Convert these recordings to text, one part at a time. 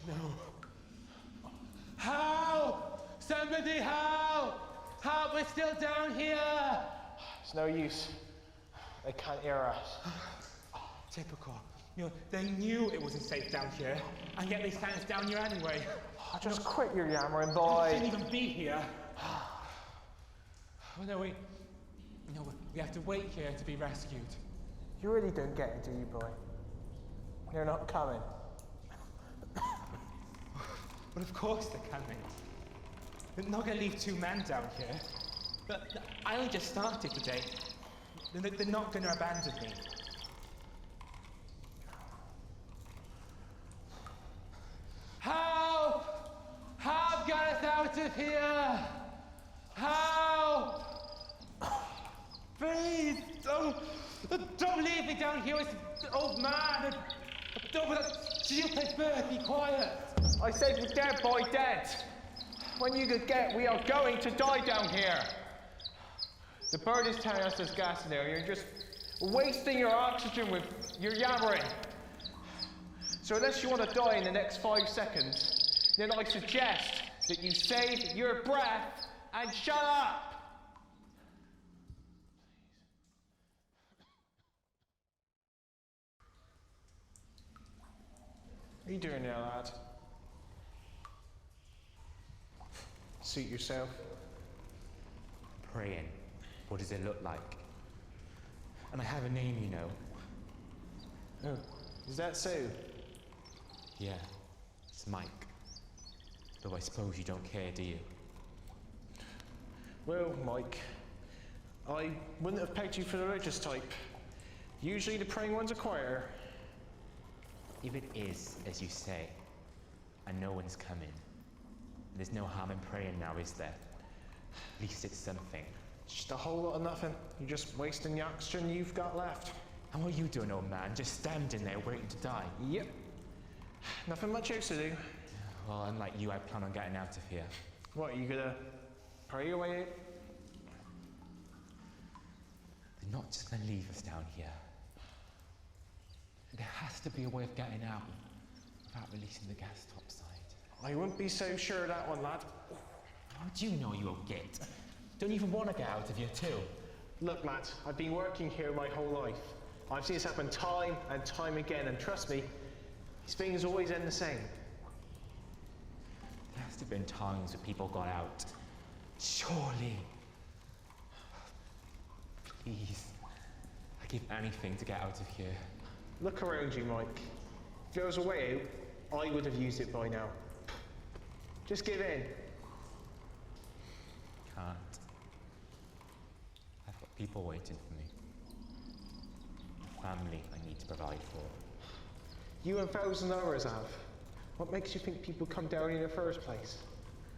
No. Help! Somebody help! Help, we're still down here! It's no use. They can't hear us. Typical. You know, they knew it wasn't safe down here, and yet they sent us down here anyway. Just quit your yammering, boy. We shouldn't even be here. Oh no, we have to wait here to be rescued. You really don't get it, do you, boy? They're not coming. But of course they're coming. They're not going to leave two men down here. But I only just started today. They're not going to abandon me. Help! Help! Get us out of here! Help! Please, don't leave me down here with an old man. Don't with that stupid bird. Be quiet. I said we're dead, boy, dead. When you could get, we are going to die down here. The bird is telling us there's gas in there. You're just wasting your oxygen with your yammering. So unless you want to die in the next 5 seconds, then I suggest that you save your breath and shut up. What are you doing now, lad? Suit yourself. Praying. What does it look like? And I have a name, you know. Oh, is that so? Yeah, it's Mike. Though I suppose you don't care, do you? Well, Mike, I wouldn't have pegged you for the religious type. Usually the praying ones are quieter. If it is, as you say, and no one's coming, there's no harm in praying now, is there? At least it's something. Just a whole lot of nothing. You're just wasting the oxygen you've got left. And what are you doing, old man? Just standing there waiting to die? Yep. Nothing much else to do. Well, unlike you, I plan on getting out of here. What, are you gonna pray your way out? They're not just gonna leave us down here. There has to be a way of getting out without releasing the gas topside. I wouldn't be so sure of that one, lad. How do you know you won't get? Don't even want to get out of here too. Look, lad, I've been working here my whole life. I've seen this happen time and time again, and trust me, these things always end the same. There has to have been times when people got out. Surely. Please. I'd give anything to get out of here. Look around you, Mike. If there was a way out, I would have used it by now. Just give in. Can't. I've got people waiting for me. A family I need to provide for. You and thousands of others have. What makes you think people come down here in the first place?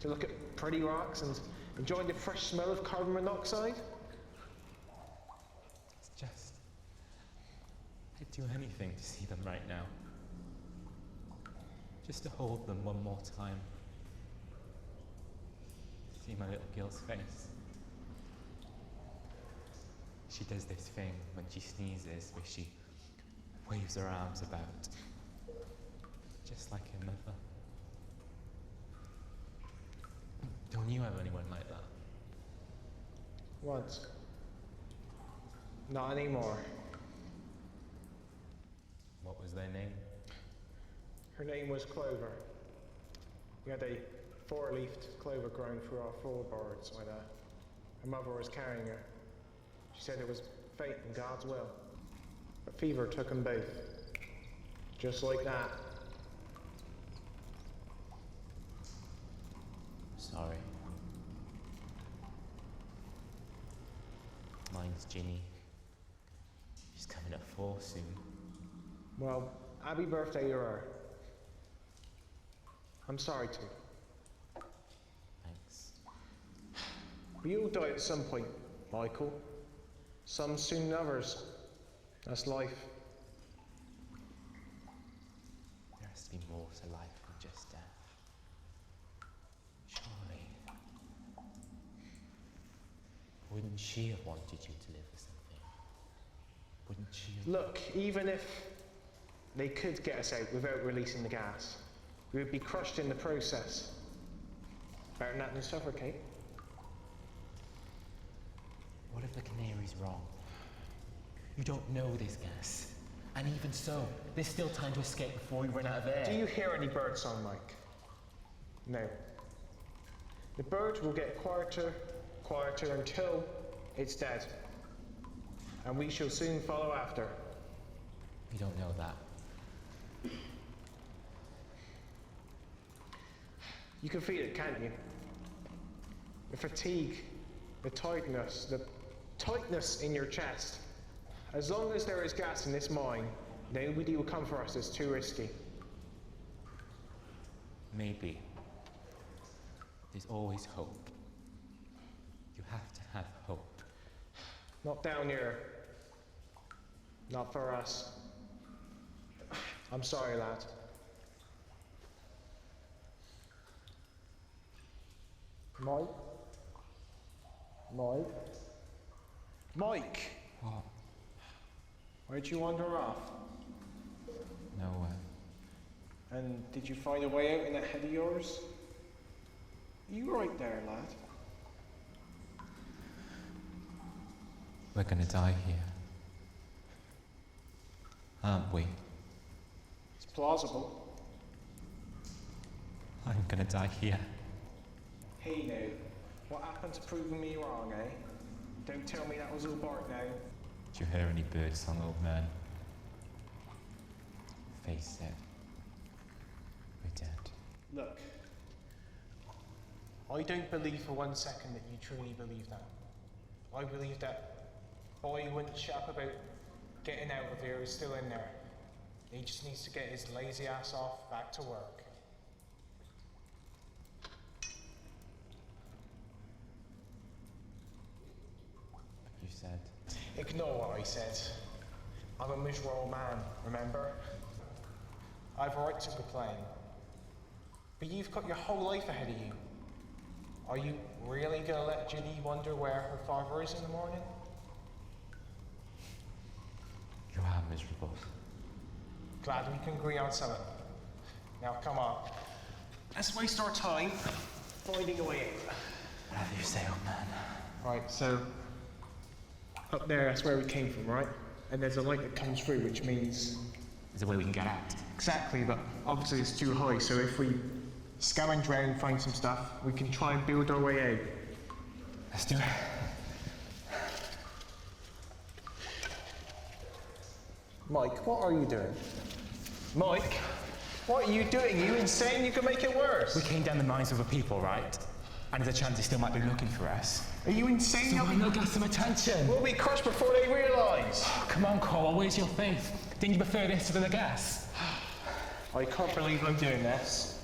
To look at pretty rocks and enjoy the fresh smell of carbon monoxide? It's just... I'd do anything to see them right now. Just to hold them one more time. See my little girl's face. She does this thing when she sneezes where she waves her arms about. Just like her mother. Don't you have anyone like that? Once. Not anymore. What was their name? Her name was Clover. We had a 4-leafed clover growing through our floorboards when her mother was carrying her. She said it was fate and God's will. A fever took them both. Just like that. Sorry. Mine's Ginny. She's coming at 4 soon. Well, happy birthday to her. I'm sorry to. Thanks. We all die at some point, Michael. Some sooner than others. That's life. There has to be more to life than just death. Surely. Wouldn't she have wanted you to live or something? Wouldn't she have... Look, even if they could get us out without releasing the gas, We would be crushed in the process. Better than that than suffocate. What if the Canary's wrong? You don't know this gas. And even so, there's still time to escape before we run out of air. Do you hear any birdsong, Mike? No. The bird will get quieter until it's dead. And we shall soon follow after. We don't know that. You can feel it, can't you? The fatigue, the tightness in your chest. As long as there is gas in this mine, nobody will come for us. It's too risky. Maybe. There's always hope. You have to have hope. Not down here. Not for us. I'm sorry, lad. Mike? Mike! What? Where'd you wander off? Nowhere. And did you find a way out in that head of yours? You right there, lad? We're gonna die here. Aren't we? It's plausible. I'm gonna die here. Hey now, what happened to proving me wrong, eh? Don't tell me that was all Bart now. Did you hear any birdsong, old man? Face it. We're dead. Look, I don't believe for 1 second that you truly believe that. I believe that boy who wouldn't shut up about getting out of here is still in there. He just needs to get his lazy ass off back to work. You said. Ignore what I said. I'm a miserable man, remember? I've a right to complain. But you've got your whole life ahead of you. Are you really gonna let Ginny wonder where her father is in the morning? You are miserable. Glad we can agree on something. Now come on. Let's waste our time finding a way out. Whatever you say, old man. Right, so up there, that's where we came from, right? And there's a light that comes through, which means... There's a way we can get out. Exactly, but obviously it's too high, so if we scavenge around and find some stuff, we can try and build our way out. Let's do it. Mike, what are you doing? Mike, what are you doing? You insane? You can make it worse. We came down the mines with a people, right? And there's a chance they still might be looking for us. Are you insane? So why not get some attention? We'll be crushed before they realise. Oh, come on, Cole, where's your faith? Didn't you prefer this to the gas? I can't believe I'm doing this.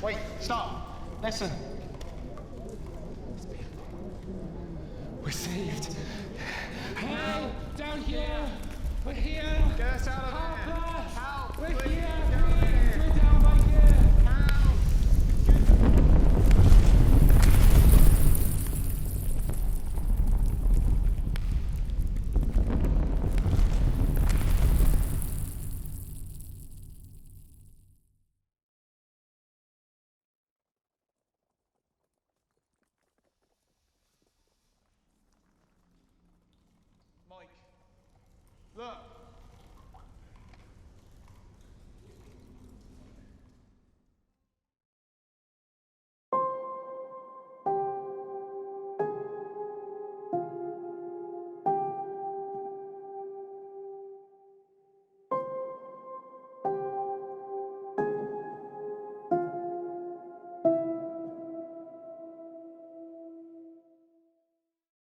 Wait, stop. Listen. We're saved. Help! Down here! We're here! Get us out of here! Help us! Help! We're Please, here! get out of Please! here. We're down by here! Mike, look.